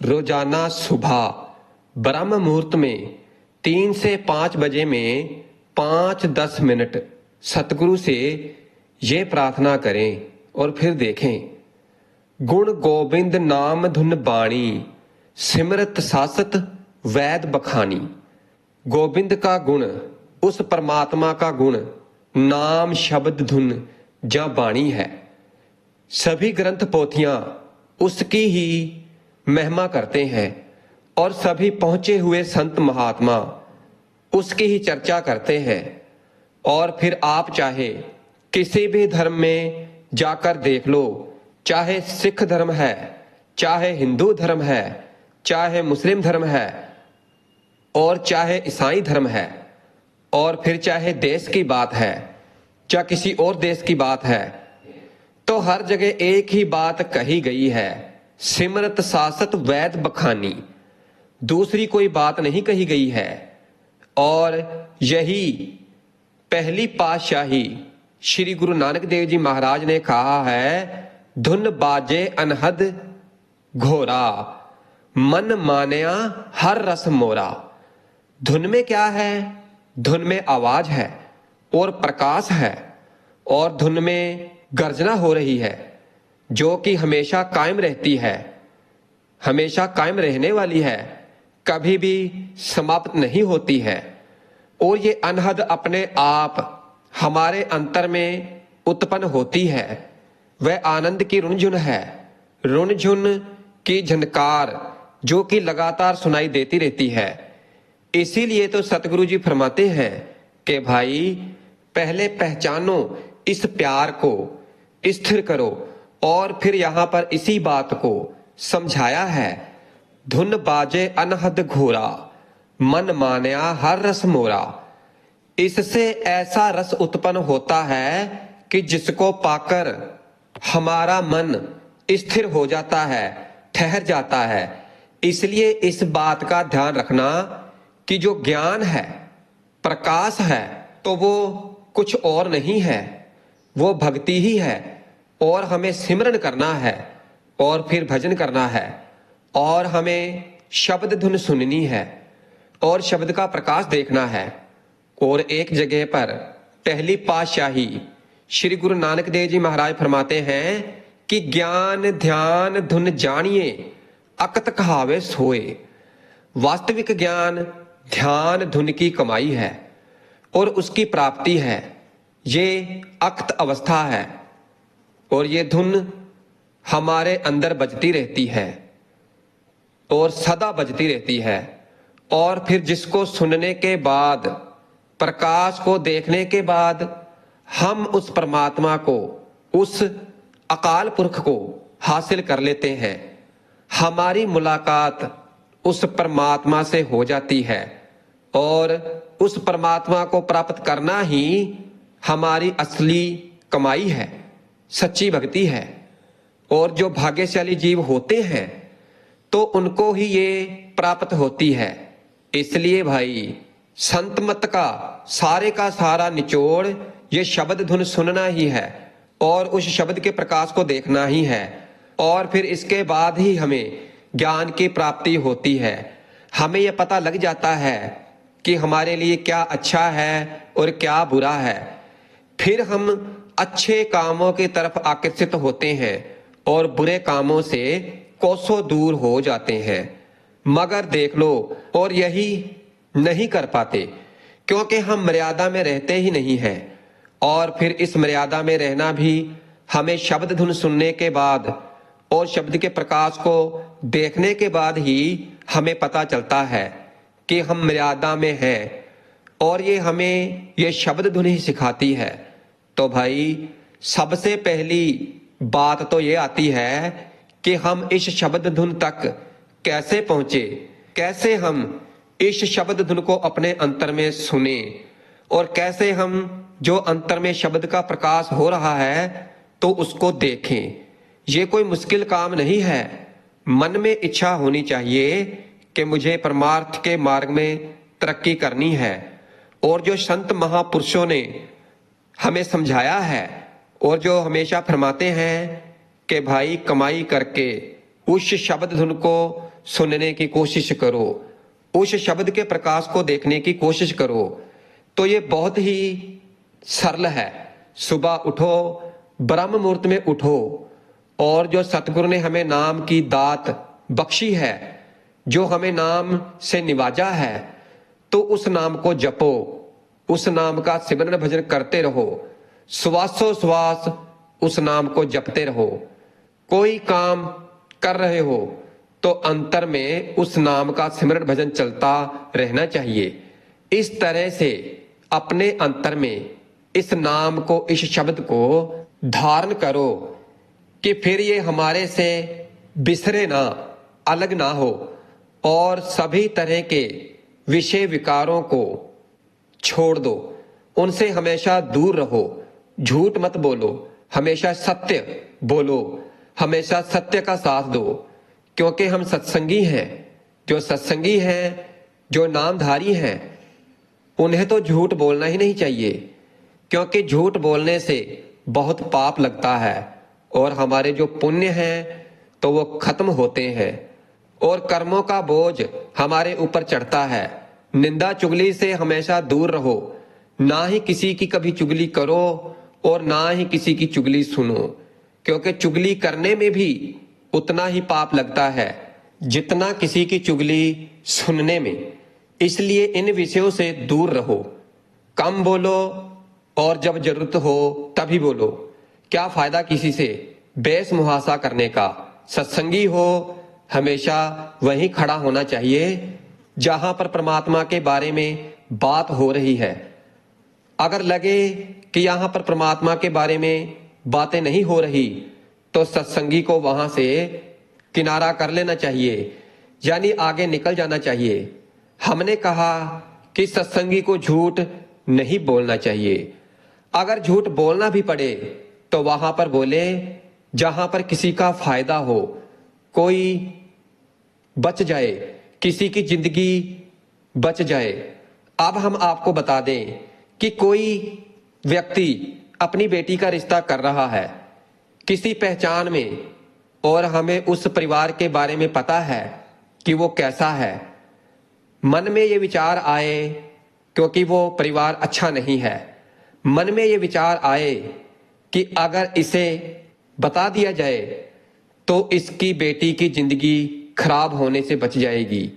रोजाना सुबह ब्रह्म मुहूर्त में 3 से 5 बजे में 5-10 मिनट सतगुरु से ये प्रार्थना करें और फिर देखें। गुण गोविंद नाम धुन बाणी, सिमरत सासत वैद बखानी। गोविंद का गुण, उस परमात्मा का गुण नाम शब्द धुन या बाणी है। सभी ग्रंथ पोथियां उसकी ही महिमा करते हैं और सभी पहुंचे हुए संत महात्मा उसकी ही चर्चा करते हैं। और फिर आप चाहे किसी भी धर्म में जाकर देख लो, चाहे सिख धर्म है, चाहे हिंदू धर्म है, चाहे मुस्लिम धर्म है और चाहे ईसाई धर्म है, और फिर चाहे देश की बात है या किसी और देश की बात है, तो हर जगह एक ही बात कही गई है, सिमरत सासत वैद बखानी। दूसरी कोई बात नहीं कही गई है। और यही पहली पातशाही श्री गुरु नानक देव जी महाराज ने कहा है, धुन बाजे अनहद घोरा, मन मानया हर रस मोरा। धुन में क्या है? धुन में आवाज है और प्रकाश है, और धुन में गर्जना हो रही है जो कि हमेशा कायम रहती है, हमेशा कायम रहने वाली है, कभी भी समाप्त नहीं होती है। और ये अनहद अपने आप हमारे अंतर में उत्पन्न होती है। वह आनंद की रुनझुन है, रुनझुन की झनकार जो कि लगातार सुनाई देती रहती है। इसीलिए तो सतगुरु जी फरमाते हैं कि भाई पहले पहचानो इस प्यार को, स्थिर करो, और फिर यहां पर इसी बात को समझाया है, धुन बाजे अनहद घोरा, मन मानया हर रस मोरा। इससे ऐसा रस उत्पन्न होता है कि जिसको पाकर हमारा मन स्थिर हो जाता है, ठहर जाता है। इसलिए इस बात का ध्यान रखना कि जो ज्ञान है, प्रकाश है, तो वो कुछ और नहीं है, वो भक्ति ही है। और हमें सिमरन करना है और फिर भजन करना है, और हमें शब्द धुन सुननी है और शब्द का प्रकाश देखना है। और एक जगह पर पहली पातशाही श्री गुरु नानक देव जी महाराज फरमाते हैं कि ज्ञान ध्यान धुन जानिए, अकत कहावे सोए। वास्तविक ज्ञान ध्यान धुन की कमाई है और उसकी प्राप्ति है। ये अक्त अवस्था है और ये धुन हमारे अंदर बजती रहती है और सदा बजती रहती है। और फिर जिसको सुनने के बाद, प्रकाश को देखने के बाद, हम उस परमात्मा को, उस अकाल पुरख को हासिल कर लेते हैं। हमारी मुलाकात उस परमात्मा से हो जाती है और उस परमात्मा को प्राप्त करना ही हमारी असली कमाई है, सच्ची भक्ति है। और जो भाग्यशाली जीव होते हैं तो उनको ही ये प्राप्त होती है। इसलिए भाई संत मत का सारा निचोड़ ये शब्द धुन सुनना ही है और उस शब्द के प्रकाश को देखना ही है। और फिर इसके बाद ही हमें ज्ञान की प्राप्ति होती है। हमें यह पता लग जाता है कि हमारे लिए क्या अच्छा है और क्या बुरा है। फिर हम अच्छे कामों की तरफ आकर्षित होते हैं और बुरे कामों से कोसों दूर हो जाते हैं। मगर देख लो, और यही नहीं कर पाते क्योंकि हम मर्यादा में रहते ही नहीं हैं। और फिर इस मर्यादा में रहना भी हमें शब्द धुन सुनने के बाद और शब्द के प्रकाश को देखने के बाद ही हमें पता चलता है कि हम मर्यादा में हैं। और ये हमें ये शब्द धुन ही सिखाती है। तो भाई सबसे पहली बात तो ये आती है कि हम इस शब्द धुन तक कैसे पहुंचे, कैसे हम इस शब्द धुन को अपने अंतर में सुने, और कैसे हम जो अंतर में शब्द का प्रकाश हो रहा है तो उसको देखें। ये कोई मुश्किल काम नहीं है। मन में इच्छा होनी चाहिए कि मुझे परमार्थ के मार्ग में तरक्की करनी है। और जो संत महापुरुषों ने हमें समझाया है और जो हमेशा फरमाते हैं कि भाई कमाई करके उस शब्द धुन को सुनने की कोशिश करो, उस शब्द के प्रकाश को देखने की कोशिश करो। तो ये बहुत ही सरल है। सुबह उठो, ब्रह्म मुहूर्त में उठो, और जो सतगुरु ने हमें नाम की दात बख्शी है, जो हमें नाम से निवाजा है, तो उस नाम को जपो, उस नाम का सिमरन भजन करते रहो, श्वासों श्वास उस नाम को जपते रहो। कोई काम कर रहे हो तो अंतर में उस नाम का सिमरन भजन चलता रहना चाहिए। इस तरह से अपने अंतर में इस नाम को, इस शब्द को धारण करो कि फिर ये हमारे से बिसरे ना, अलग ना हो, और सभी तरह के विषय विकारों को छोड़ दो, उनसे हमेशा दूर रहो। झूठ मत बोलो, हमेशा सत्य बोलो, हमेशा सत्य का साथ दो, क्योंकि हम सत्संगी हैं। जो सत्संगी हैं, जो नामधारी हैं, उन्हें तो झूठ बोलना ही नहीं चाहिए, क्योंकि झूठ बोलने से बहुत पाप लगता है और हमारे जो पुण्य हैं तो वो खत्म होते हैं और कर्मों का बोझ हमारे ऊपर चढ़ता है। निंदा चुगली से हमेशा दूर रहो, ना ही किसी की कभी चुगली करो और ना ही किसी की चुगली सुनो, क्योंकि चुगली करने में भी उतना ही पाप लगता है जितना किसी की चुगली सुनने में। इसलिए इन विषयों से दूर रहो, कम बोलो और जब जरूरत हो तभी बोलो। क्या फायदा किसी से बहस मुहासा करने का। सत्संगी हो हमेशा वहीं खड़ा होना चाहिए जहां पर परमात्मा के बारे में बात हो रही है। अगर लगे कि यहां पर परमात्मा के बारे में बातें नहीं हो रही तो सत्संगी को वहां से किनारा कर लेना चाहिए, यानी आगे निकल जाना चाहिए। हमने कहा कि सत्संगी को झूठ नहीं बोलना चाहिए। अगर झूठ बोलना भी पड़े तो वहां पर बोले जहां पर किसी का फायदा हो, कोई बच जाए, किसी की जिंदगी बच जाए। अब हम आपको बता दें कि कोई व्यक्ति अपनी बेटी का रिश्ता कर रहा है किसी पहचान में, और हमें उस परिवार के बारे में पता है कि वो कैसा है। मन में ये विचार आए, क्योंकि वो परिवार अच्छा नहीं है, मन में ये विचार आए कि अगर इसे बता दिया जाए तो इसकी बेटी की जिंदगी खराब होने से बच जाएगी।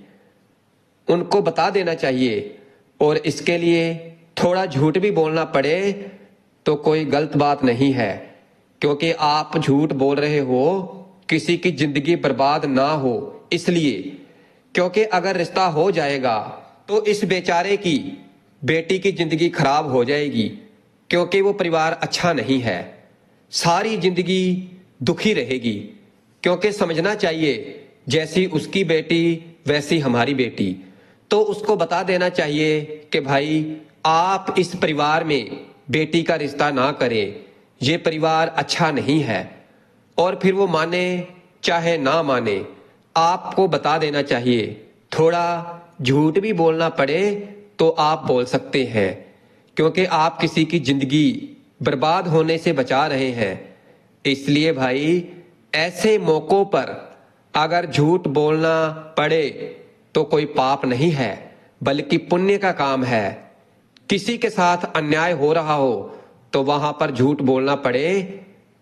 उनको बता देना चाहिए, और इसके लिए थोड़ा झूठ भी बोलना पड़े तो कोई गलत बात नहीं है, क्योंकि आप झूठ बोल रहे हो किसी की जिंदगी बर्बाद ना हो इसलिए। क्योंकि अगर रिश्ता हो जाएगा तो इस बेचारे की बेटी की जिंदगी खराब हो जाएगी, क्योंकि वो परिवार अच्छा नहीं है, सारी जिंदगी दुखी रहेगी। क्योंकि समझना चाहिए जैसी उसकी बेटी वैसी हमारी बेटी। तो उसको बता देना चाहिए कि भाई आप इस परिवार में बेटी का रिश्ता ना करें, ये परिवार अच्छा नहीं है। और फिर वो माने चाहे ना माने, आपको बता देना चाहिए। थोड़ा झूठ भी बोलना पड़े तो आप बोल सकते हैं, क्योंकि आप किसी की जिंदगी बर्बाद होने से बचा रहे हैं। इसलिए भाई ऐसे मौकों पर अगर झूठ बोलना पड़े तो कोई पाप नहीं है, बल्कि पुण्य का काम है। किसी के साथ अन्याय हो रहा हो तो वहां पर झूठ बोलना पड़े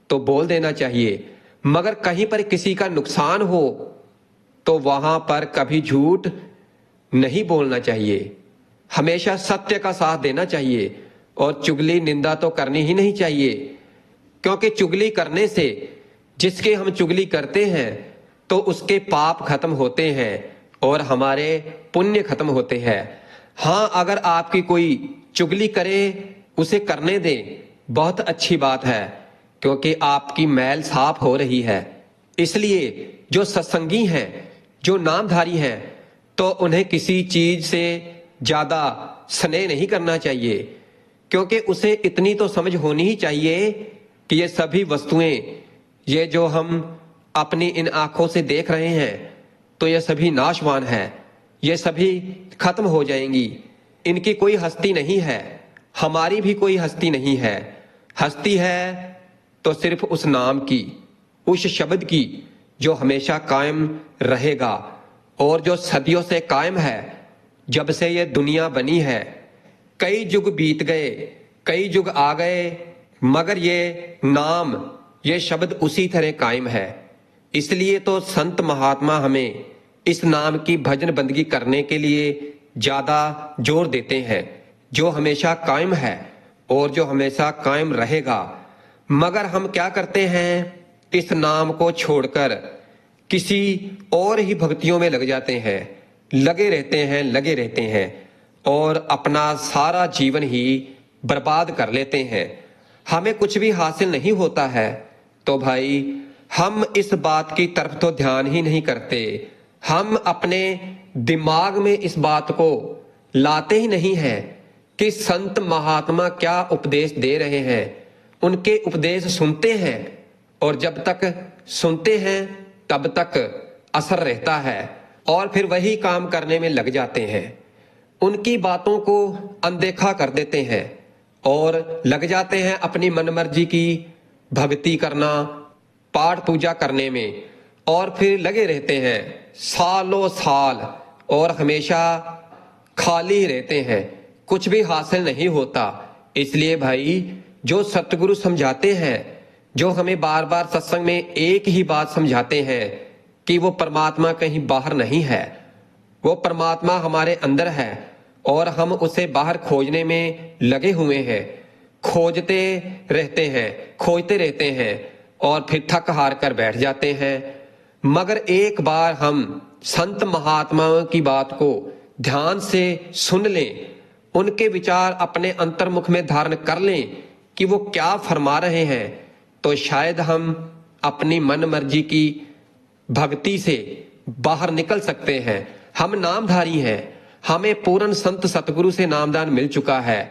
तो बोल देना चाहिए, मगर कहीं पर किसी का नुकसान हो तो वहां पर कभी झूठ नहीं बोलना चाहिए। हमेशा सत्य का साथ देना चाहिए, और चुगली निंदा तो करनी ही नहीं चाहिए, क्योंकि चुगली करने से जिसके हम चुगली करते हैं तो उसके पाप खत्म होते हैं और हमारे पुण्य खत्म होते हैं। हाँ, अगर आपकी कोई चुगली करे उसे करने दें, बहुत अच्छी बात है, क्योंकि आपकी मैल साफ हो रही है। इसलिए जो सत्संगी हैं, जो नामधारी हैं, तो उन्हें किसी चीज से ज्यादा स्नेह नहीं करना चाहिए, क्योंकि उसे इतनी तो समझ होनी ही चाहिए कि ये सभी वस्तुएं, ये जो हम अपनी इन आंखों से देख रहे हैं, तो ये सभी नाशवान है, ये सभी खत्म हो जाएंगी। इनकी कोई हस्ती नहीं है, हमारी भी कोई हस्ती नहीं है। हस्ती है तो सिर्फ उस नाम की, उस शब्द की जो हमेशा कायम रहेगा और जो सदियों से कायम है, जब से ये दुनिया बनी है। कई युग बीत गए, कई युग आ गए, मगर ये नाम, ये शब्द उसी तरह कायम है। इसलिए तो संत महात्मा हमें इस नाम की भजन बंदगी करने के लिए ज्यादा जोर देते हैं, जो हमेशा कायम है और जो हमेशा कायम रहेगा। मगर हम क्या करते हैं, इस नाम को छोड़कर किसी और ही भक्तियों में लग जाते हैं, लगे रहते हैं और अपना सारा जीवन ही बर्बाद कर लेते हैं। हमें कुछ भी हासिल नहीं होता है, तो भाई हम इस बात की तरफ तो ध्यान ही नहीं करते। हम अपने दिमाग में इस बात को लाते ही नहीं है कि संत महात्मा क्या उपदेश दे रहे हैं। उनके उपदेश सुनते हैं और जब तक सुनते हैं तब तक असर रहता है और फिर वही काम करने में लग जाते हैं। उनकी बातों को अनदेखा कर देते हैं और लग जाते हैं अपनी मनमर्जी की भक्ति करना, पाठ पूजा करने में, और फिर लगे रहते हैं सालों साल और हमेशा खाली ही रहते हैं, कुछ भी हासिल नहीं होता। इसलिए भाई जो सतगुरु समझाते हैं, जो हमें बार बार सत्संग में एक ही बात समझाते हैं कि वो परमात्मा कहीं बाहर नहीं है, वो परमात्मा हमारे अंदर है और हम उसे बाहर खोजने में लगे हुए हैं। खोजते रहते हैं और फिर थक हार कर बैठ जाते हैं। मगर एक बार हम संत महात्माओं की बात को ध्यान से सुन लें, उनके विचार अपने अंतर्मुख में धारण कर लें कि वो क्या फरमा रहे हैं, तो शायद हम अपनी मन मर्जी की भक्ति से बाहर निकल सकते हैं। हम नामधारी हैं, हमें पूर्ण संत सतगुरु से नामदान मिल चुका है।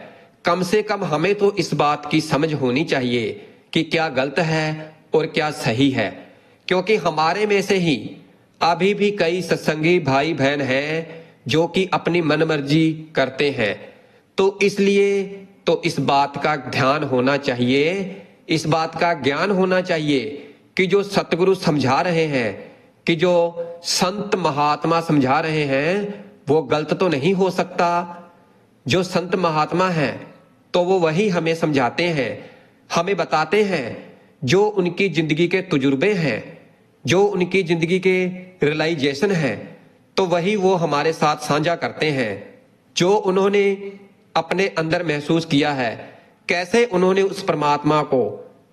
कम से कम हमें तो इस बात की समझ होनी चाहिए कि क्या गलत है और क्या सही है, क्योंकि हमारे में से ही अभी भी कई सत्संगी भाई बहन हैं जो कि अपनी मनमर्जी करते हैं। तो इसलिए तो इस बात का ध्यान होना चाहिए, इस बात का ज्ञान होना चाहिए कि जो सतगुरु समझा रहे हैं, कि जो संत महात्मा समझा रहे हैं, वो गलत तो नहीं हो सकता। जो संत महात्मा हैं तो वो वही हमें समझाते हैं, हमें बताते हैं, जो उनकी जिंदगी के तजुर्बे हैं, जो उनकी जिंदगी के रियलाइजेशन है, तो वही वो हमारे साथ साझा करते हैं। जो उन्होंने अपने अंदर महसूस किया है, कैसे उन्होंने उस परमात्मा को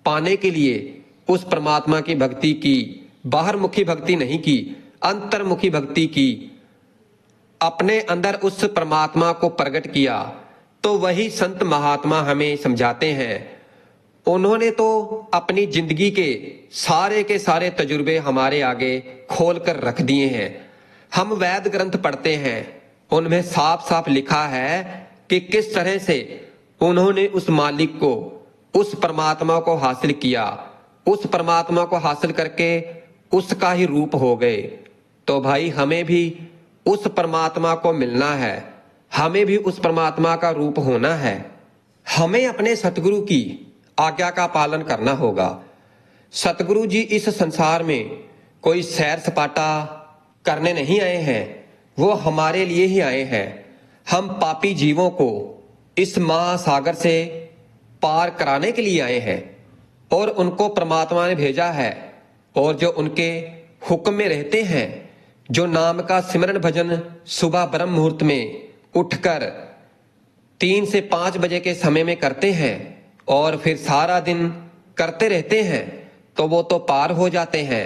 पाने के लिए उस परमात्मा की भक्ति की, बाहर मुखी भक्ति नहीं की, अंतर्मुखी भक्ति की, अपने अंदर उस परमात्मा को प्रकट किया, तो वही संत महात्मा हमें समझाते हैं। उन्होंने तो अपनी जिंदगी के सारे तजुर्बे हमारे आगे खोल कर रख दिए हैं। हम वेद ग्रंथ पढ़ते हैं, उनमें साफ साफ लिखा है कि किस तरह से उन्होंने उस मालिक को, उस परमात्मा को हासिल किया, उस परमात्मा को हासिल करके उसका ही रूप हो गए। तो भाई हमें भी उस परमात्मा को मिलना है, हमें भी उस परमात्मा का रूप होना है। हमें अपने सतगुरु की आज्ञा का पालन करना होगा। सतगुरु जी इस संसार में कोई सैर सपाटा करने नहीं आए हैं, वो हमारे लिए ही आए हैं। हम पापी जीवों को इस महासागर से पार कराने के लिए आए हैं और उनको परमात्मा ने भेजा है। और जो उनके हुक्म में रहते हैं, जो नाम का सिमरन भजन सुबह ब्रह्म मुहूर्त में उठकर 3 से 5 बजे के समय में करते हैं और फिर सारा दिन करते रहते हैं, तो वो तो पार हो जाते हैं।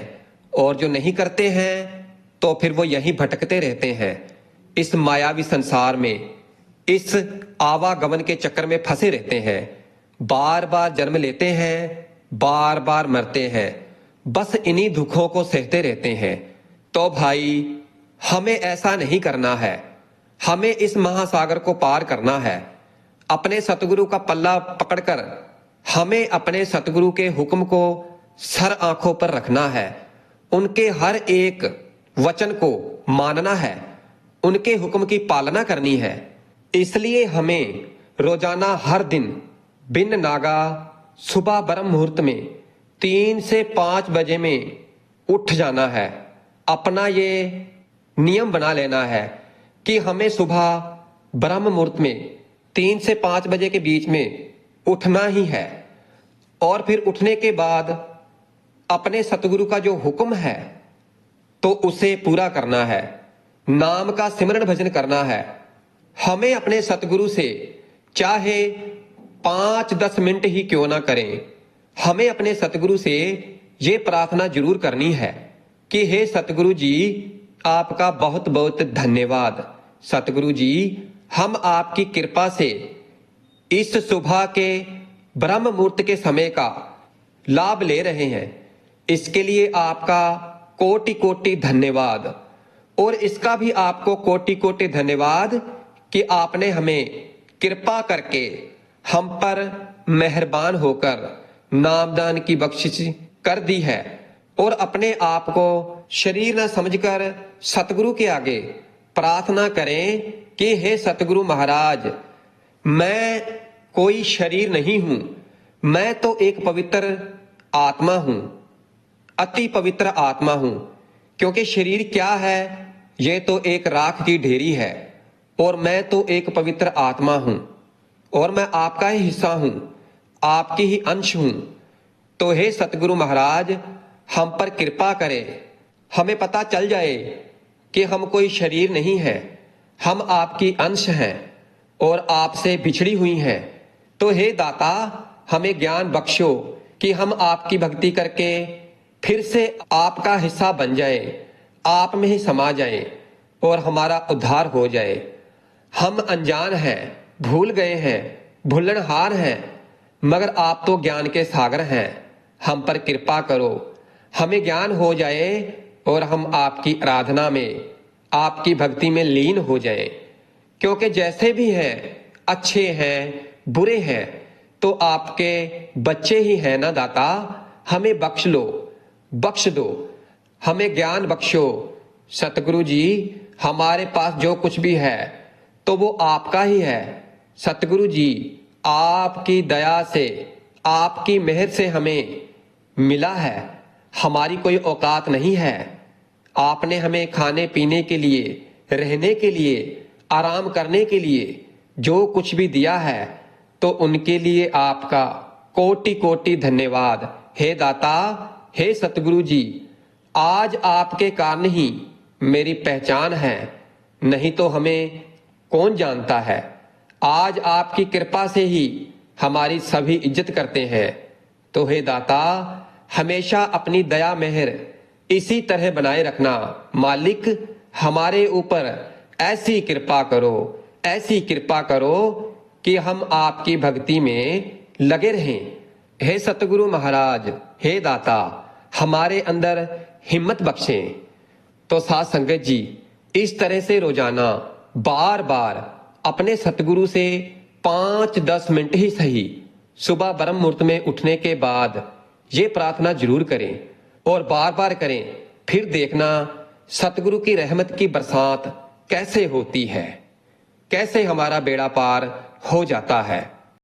और जो नहीं करते हैं तो फिर वो यहीं भटकते रहते हैं, इस मायावी संसार में, इस आवागमन के चक्कर में फंसे रहते हैं। बार बार जन्म लेते हैं, बार बार मरते हैं, बस इन्हीं दुखों को सहते रहते हैं। तो भाई हमें ऐसा नहीं करना है, हमें इस महासागर को पार करना है। अपने सतगुरु का पल्ला पकड़कर हमें अपने सतगुरु के हुक्म को सर आंखों पर रखना है, उनके हर एक वचन को मानना है, उनके हुक्म की पालना करनी है। इसलिए हमें रोजाना हर दिन बिन नागा सुबह ब्रह्म मुहूर्त में 3 से 5 बजे में उठ जाना है। अपना ये नियम बना लेना है कि हमें सुबह ब्रह्म मुहूर्त में 3 से 5 बजे के बीच में उठना ही है। और फिर उठने के बाद अपने सतगुरु का जो हुक्म है तो उसे पूरा करना है। नाम का सिमरन भजन करना है। हमें अपने सतगुरु से चाहे 5-10 मिनट ही क्यों ना करें, हमें अपने सतगुरु से ये प्रार्थना जरूर करनी है कि हे सतगुरु जी, आपका बहुत बहुत धन्यवाद। सतगुरु जी, हम आपकी कृपा से इस सुबह के ब्रह्म मुहूर्त के समय का लाभ ले रहे हैं। इसके लिए आपका कोटि कोटि धन्यवाद। और इसका भी आपको कोटि कोटि धन्यवाद कि आपने हमें कृपा करके हम पर मेहरबान होकर नामदान की बख्शिश कर दी है। और अपने आप को शरीर न समझकर सतगुरु के आगे प्रार्थना करें कि हे सतगुरु महाराज, मैं कोई शरीर नहीं हूं, मैं तो एक पवित्र आत्मा हूं, अति पवित्र आत्मा हूं। क्योंकि शरीर क्या है, यह तो एक राख की ढेरी है, और मैं तो एक पवित्र आत्मा हूं, और मैं आपका ही हिस्सा हूं, आपकी ही अंश हूं। तो हे सतगुरु महाराज, हम पर कृपा करें, हमें पता चल जाए कि हम कोई शरीर नहीं है, हम आपकी अंश हैं और आपसे बिछड़ी हुई हैं। तो हे दाता, हमें ज्ञान बख्शो कि हम आपकी भक्ति करके फिर से आपका हिस्सा बन जाए, आप में ही समा जाए और हमारा उद्धार हो जाए। हम अनजान हैं, भूल गए हैं, भूलनहार हैं, मगर आप तो ज्ञान के सागर हैं। हम पर कृपा करो, हमें ज्ञान हो जाए और हम आपकी आराधना में, आपकी भक्ति में लीन हो जाएं। क्योंकि जैसे भी हैं, अच्छे हैं, बुरे हैं, तो आपके बच्चे ही हैं ना दाता। हमें बख्श लो, बख्श दो, हमें ज्ञान बख्शो। सतगुरु जी, हमारे पास जो कुछ भी है तो वो आपका ही है। सतगुरु जी, आपकी दया से, आपकी मेहर से हमें मिला है, हमारी कोई औकात नहीं है। आपने हमें खाने पीने के लिए, रहने के लिए, आराम करने के लिए जो कुछ भी दिया है, तो उनके लिए आपका कोटि कोटि धन्यवाद। हे दाता, हे सतगुरु जी, आज आपके कारण ही मेरी पहचान है, नहीं तो हमें कौन जानता है। आज आपकी कृपा से ही हमारी सभी इज्जत करते हैं। तो हे दाता, हमेशा अपनी दया मेहर इसी तरह बनाए रखना। मालिक, हमारे ऊपर ऐसी कृपा करो, ऐसी कृपा करो कि हम आपकी भक्ति में लगे रहें। हे सतगुरु महाराज, हे दाता, हमारे अंदर हिम्मत बख्शें। तो साथ संगत जी, इस तरह से रोजाना बार बार अपने सतगुरु से 5-10 मिनट ही सही सुबह ब्रह्म मुहूर्त में उठने के बाद ये प्रार्थना जरूर करें और बार बार करें। फिर देखना सतगुरु की रहमत की बरसात कैसे होती है, कैसे हमारा बेड़ा पार हो जाता है।